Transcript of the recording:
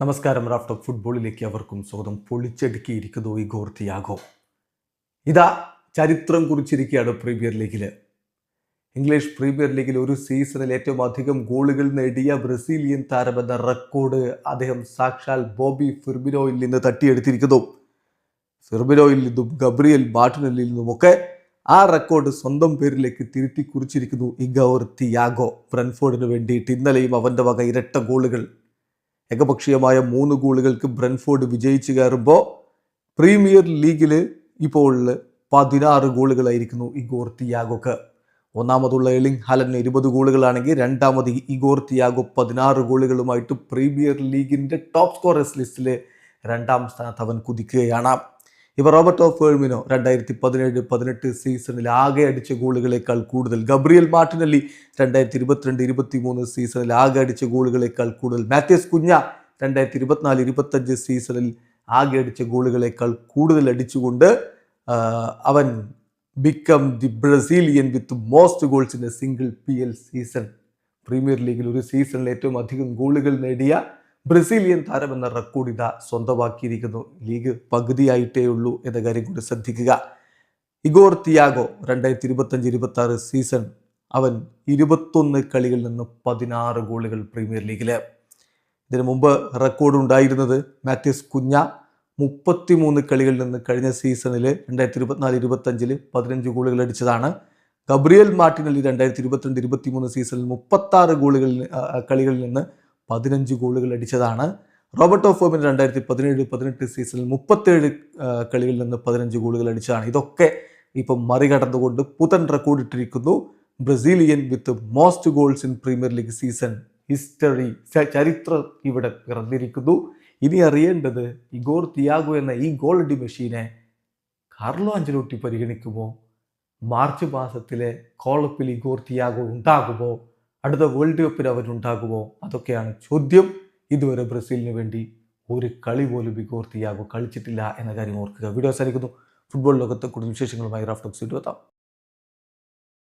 നമസ്കാരം. Raft of ഫുട്ബോളിലേക്ക് അവർക്കും സ്വാഗതം. പൊളിച്ചടുക്കിയിരിക്കുന്നു ഇഗോർ തിയാഗോ. ഇതാ ചരിത്രം കുറിച്ചിരിക്കുകയാണ് പ്രീമിയർ ലീഗിൽ. ഇംഗ്ലീഷ് പ്രീമിയർ ലീഗിൽ ഒരു സീസണിൽ ഏറ്റവും അധികം ഗോളുകൾ നേടിയ ബ്രസീലിയൻ താരമെന്ന റെക്കോർഡ് അദ്ദേഹം സാക്ഷാൽ ബോബി ഫിർമിനോയിൽ നിന്ന് തട്ടിയെടുത്തിരിക്കുന്നു. ഫിർമിനോയിൽ നിന്നും ഗബ്രിയൽ മാർട്ടിനെല്ലിൽ നിന്നുമൊക്കെ ആ റെക്കോർഡ് സ്വന്തം പേരിലേക്ക് തിരുത്തി കുറിച്ചിരിക്കുന്നു ഇഗോർ തിയാഗോ. ബ്രെൻഫോർഡിന് വേണ്ടിയിട്ട് ഇന്നലെയും അവൻ്റെ വക ഇരട്ട ഗോളുകൾ. ഏകപക്ഷീയമായ 3 ഗോളുകൾക്ക് ബ്രെൻഫോർഡ് വിജയിച്ചു കയറുമ്പോൾ പ്രീമിയർ ലീഗിൽ ഇപ്പോൾ 16 ഗോളുകളായിരിക്കുന്നു ഇഗോർ തിയാഗോക്ക്. ഒന്നാമതുള്ള എർലിംഗ് ഹാലൻഡിന് 20 ഗോളുകളാണെങ്കിൽ രണ്ടാമത് ഇഗോർ തിയാഗോ 16 ഗോളുകളുമായിട്ട് പ്രീമിയർ ലീഗിൻ്റെ ടോപ്പ് സ്കോറേഴ്സ് ലിസ്റ്റിൽ 2ാം സ്ഥാനത്ത് അവൻ കുതിക്കുകയാണ്. ഇവർ റോബർട്ടോ ഫെർമിനോ 2017-18 സീസണിൽ ആകെ അടിച്ച ഗോളുകളേക്കാൾ കൂടുതൽ, ഗബ്രിയൽ മാർട്ടിനെല്ലി 2022-23 സീസണിൽ ആകെ അടിച്ച ഗോളുകളേക്കാൾ കൂടുതൽ, മാത്യൂസ് കുഞ്ഞ 2024-25 സീസണിൽ ആകെ അടിച്ച ഗോളുകളേക്കാൾ കൂടുതൽ അടിച്ചുകൊണ്ട് അവൻ become the Brazilian with most goals in A single PL season. Premier ലീഗിൽ ഒരു സീസണിൽ ഏറ്റവും അധികം ഗോളുകൾ നേടിയ ബ്രസീലിയൻ താരം എന്ന റെക്കോർഡ് ഇതാ സ്വന്തമാക്കിയിരിക്കുന്നു. ലീഗ് പകുതിയായിട്ടേ ഉള്ളൂ എന്ന കാര്യം കൂടി ശ്രദ്ധിക്കുക. ഇഗോർ തിയാഗോ 2025-26 സീസൺ അവൻ 21 കളികളിൽ നിന്ന് 16 ഗോളുകൾ പ്രീമിയർ ലീഗിൽ. ഇതിനു മുമ്പ് റെക്കോർഡ് ഉണ്ടായിരുന്നത് മാത്യൂസ് കുഞ്ഞ 33 കളികളിൽ നിന്ന് കഴിഞ്ഞ സീസണിൽ 2024-25 15 ഗോളുകൾ അടിച്ചതാണ്. ഗബ്രിയൽ മാർട്ടിനെല്ലി 2022-23 സീസണിൽ 36 കളികളിൽ നിന്ന് 15 ഗോളുകൾ അടിച്ചതാണ്. റോബർട്ടോ ഫെർമിനോ 2017-18 സീസണിൽ 37 കളികളിൽ നിന്ന് 15 ഗോളുകൾ അടിച്ചതാണ്. ഇതൊക്കെ ഇപ്പം മറികടന്നുകൊണ്ട് പുതൻ റെക്കോർഡ് ഇട്ടിരിക്കുന്നു Brazilian with most goals in premier league season history. ചരിത്രം ഇവിടെ പിറന്നിരിക്കുന്നു. ഇനി അറിയേണ്ടത് ഇഗോർ തിയാഗോ എന്ന ഈ ഗോൾ അടി മെഷീനെ കാർലോ അഞ്ചലോട്ടി പരിഗണിക്കുമോ? മാർച്ച് മാസത്തിലെ കോളപ്പിൽ ഇഗോർ തിയാഗോ ഉണ്ടാകുമോ? അടുത്ത വേൾഡ് കപ്പിൽ അവരുണ്ടാകുമോ? അതൊക്കെയാണ് ചോദ്യം. ഇതുവരെ ബ്രസീലിന് വേണ്ടി ഒരു കളി പോലും ഇഗോർ തിയാഗോ കളിച്ചിട്ടില്ല എന്ന കാര്യം ഓർക്കുക. വീഡിയോ അവസാനിക്കുന്നു. ഫുട്ബോൾ ലോകത്തെ കൂടുതൽ വിശേഷങ്ങളുമായി റാഫ്റ്റ് ടോക്സ് എത്താം.